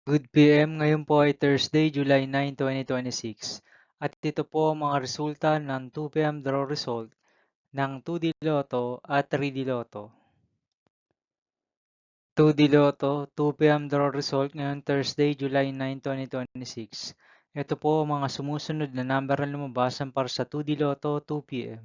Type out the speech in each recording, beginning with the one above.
Good PM, ngayon po ay Thursday, July 9, 2026. At ito po ang mga resulta ng 2 PM draw result ng 2D Lotto at 3D Lotto. 2D Lotto, 2 PM draw result ngayon Thursday, July 9, 2026. Ito po ang mga sumusunod na number na lumabasan para sa 2D Lotto 2 PM.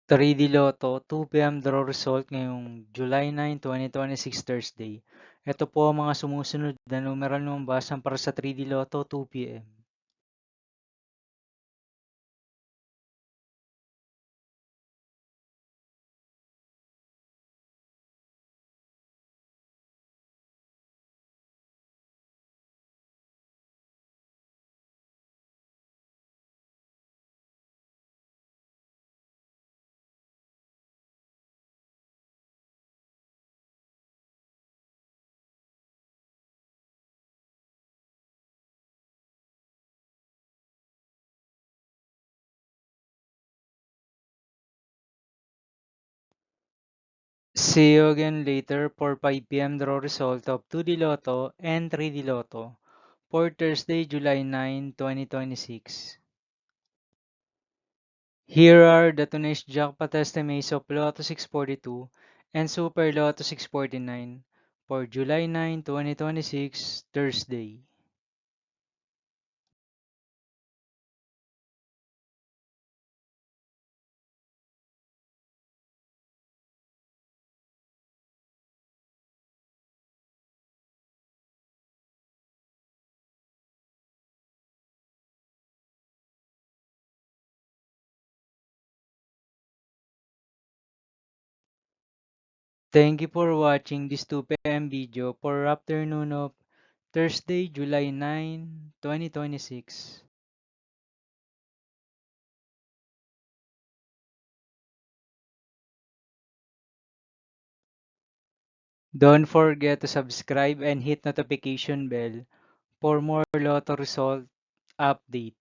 3D Lotto, 2 PM draw result ngayong July 9, 2026 Thursday. Ito po ang mga sumusunod na numeral na lumabasan para sa 3D Lotto 2 PM. 'See you again later for 5 PM draw result of 2D Lotto and 3D Lotto for Thursday, July 9, 2026. Here are the today's jackpot estimates of Lotto 642 and Super Lotto 649 for July 9, 2026, Thursday. Thank you for watching this 2 PM video for afternoon of Thursday, July 9, 2026. Don't forget to subscribe and hit notification bell for more Lotto result update.